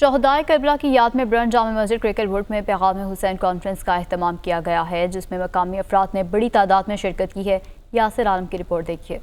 شہدائے کربلا کی یاد میں burn Jama Masjid cricket would میں پیغام حسین کانفرنس کا اہتمام کیا گیا ہے، جس میں مقامی افراد نے بڑی تعداد میں شرکت کی ہے۔ یاسر عالم کی رپورٹ دیکھیے۔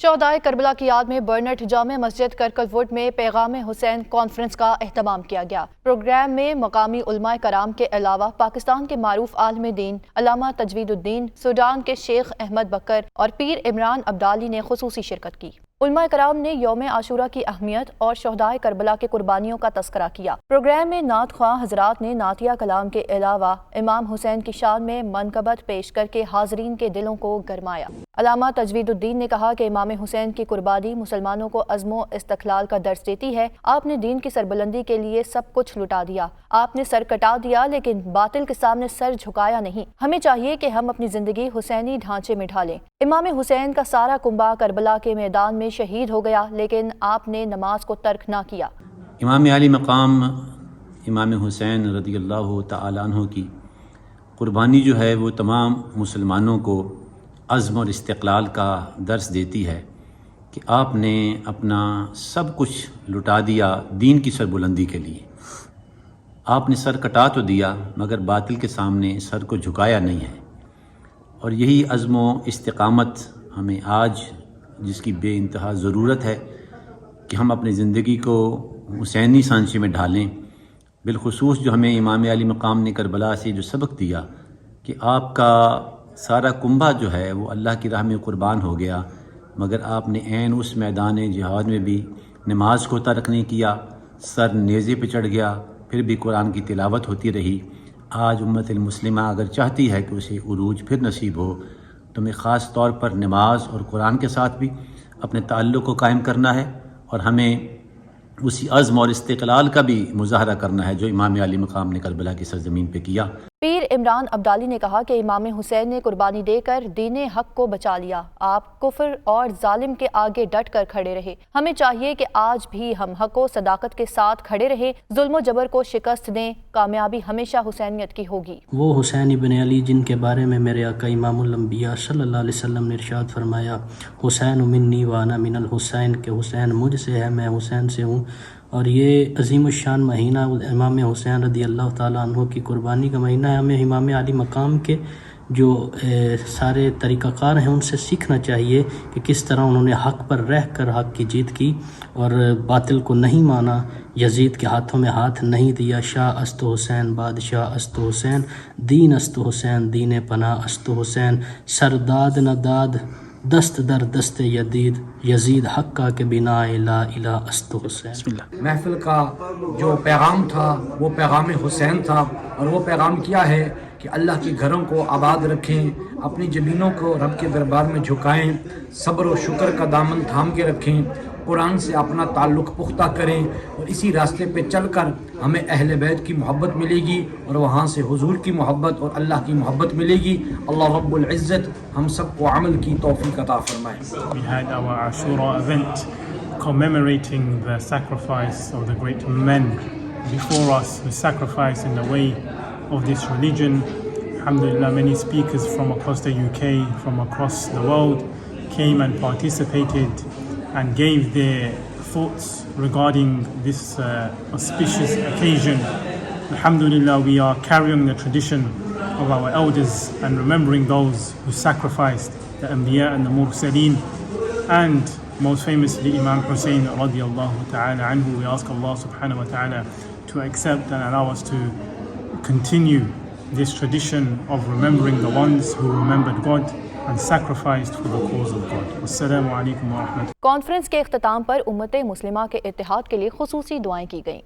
شہدائے کربلا کی یاد میں burnt Jama Masjid cricket would میں پیغام حسین کانفرنس کا اہتمام کیا گیا۔ پروگرام میں مقامی علماء کرام کے علاوہ پاکستان کے معروف عالم دین علامہ تجوید الدین، سوڈان کے شیخ احمد بکر اور پیر عمران عبدالی نے خصوصی شرکت کی۔ علماء کرام نے یوم عاشورہ کی اہمیت اور شہدائے کربلا کے قربانیوں کا تذکرہ کیا۔ پروگرام میں نعت خواں حضرات نے نعتیہ کلام کے علاوہ امام حسین کی شان میں منقبت پیش کر کے حاضرین کے دلوں کو گرمایا۔ علامہ تجوید الدین نے کہا کہ امام حسین کی قربانی مسلمانوں کو عزم و استقلال کا درس دیتی ہے۔ آپ نے دین کی سربلندی کے لیے سب کچھ لٹا دیا، آپ نے سر کٹا دیا لیکن باطل کے سامنے سر جھکایا نہیں۔ ہمیں چاہیے کہ ہم اپنی زندگی حسینی ڈھانچے میں ڈھالیں۔ امام حسین کا سارا کنبہ کربلا کے میدان میں شہید ہو گیا، لیکن آپ نے نماز کو ترک نہ کیا۔ امام علی مقام امام حسین رضی اللہ تعالیٰ عنہ کی قربانی جو ہے وہ تمام مسلمانوں کو عزم اور استقلال کا درس دیتی ہے کہ آپ نے اپنا سب کچھ لٹا دیا دین کی سربلندی کے لیے۔ آپ نے سر کٹا تو دیا مگر باطل کے سامنے سر کو جھکایا نہیں ہے، اور یہی عزم و استقامت ہمیں آج جس کی بے انتہا ضرورت ہے کہ ہم اپنی زندگی کو حسینی سانچے میں ڈھالیں۔ بالخصوص جو ہمیں امام علی مقام نے کربلا سے جو سبق دیا کہ آپ کا سارا کنبہ جو ہے وہ اللہ کی راہ میں قربان ہو گیا، مگر آپ نے عین اس میدان جہاد میں بھی نماز کو ترک نہیں کیا، سر نیزے پہ چڑھ گیا، پھر بھی قرآن کی تلاوت ہوتی رہی۔ آج امت المسلمہ اگر چاہتی ہے کہ اسے عروج پھر نصیب ہو تو ہمیں خاص طور پر نماز اور قرآن کے ساتھ بھی اپنے تعلق کو قائم کرنا ہے، اور ہمیں اسی عزم اور استقلال کا بھی مظاہرہ کرنا ہے جو امام علی مقام نے کربلا کی سرزمین پہ کیا۔ پیر عمران عبدالی نے کہا کہ امام حسین نے قربانی دے کر دین حق کو بچا لیا۔ آپ کفر اور ظالم کے آگے ڈٹ کر کھڑے رہے۔ ہمیں چاہیے کہ آج بھی ہم حق و صداقت کے ساتھ کھڑے رہیں، ظلم و جبر کو شکست دیں۔ کامیابی ہمیشہ حسینیت کی ہوگی۔ وہ حسین ابن علی جن کے بارے میں میرے آقا امام الانبیاء صلی اللہ علیہ وسلم نے ارشاد فرمایا، حسین منی وانا من الحسین، کہ حسین مجھ سے ہے، میں حسین سے ہوں۔ اور یہ عظیم الشان مہینہ امام حسین رضی اللہ تعالیٰ عنہ کی قربانی کا مہینہ ہے۔ ہمیں امام علی مقام کے جو سارے طریقہ کار ہیں ان سے سیکھنا چاہیے کہ کس طرح انہوں نے حق پر رہ کر حق کی جیت کی اور باطل کو نہیں مانا، یزید کے ہاتھوں میں ہاتھ نہیں دیا۔ شاہ است حسین، بادشاہ است حسین، دین است حسین، دین پناہ است حسین، سرداد نہ داد دست در دست یزید حق کا کہ بنا لا الہ است حسین۔ محفل کا جو پیغام تھا وہ پیغام حسین تھا، اور وہ پیغام کیا ہے کہ اللہ کے گھروں کو آباد رکھیں، اپنی جبینوں کو رب کے دربار میں جھکائیں، صبر و شکر کا دامن تھام کے رکھیں، قرآن سے اپنا تعلق پختہ کریں، اور اسی راستے پہ چل کر ہمیں اہل بیت کی محبت ملے گی، اور وہاں سے حضور کی محبت اور اللہ کی محبت ملے گی۔ اللہ رب العزت ہم سب کو عمل کی توفیق عطا فرمائے۔ We had our Ashura event commemorating the sacrifice of the great men before us who sacrificed in the way of this religion. Alhamdulillah, many speakers from across the UK, from across the world came and participated and gave their thoughts regarding this auspicious occasion. Alhamdulillah, we are carrying the tradition of our elders and remembering those who sacrificed, the Anbiya and the Mursaleen, and most famously Imam Hussein radiyallahu ta'ala anhu. We ask Allah subhanahu wa ta'ala to accept and allow us to continue this tradition of remembering the ones who remembered God and sacrificed for the cause of God. Wassalamu alaikum wa rahmatullahi. Conference کے اختتام پر امت مسلمہ کے اتحاد کے لیے خصوصی دعائیں کی گئیں۔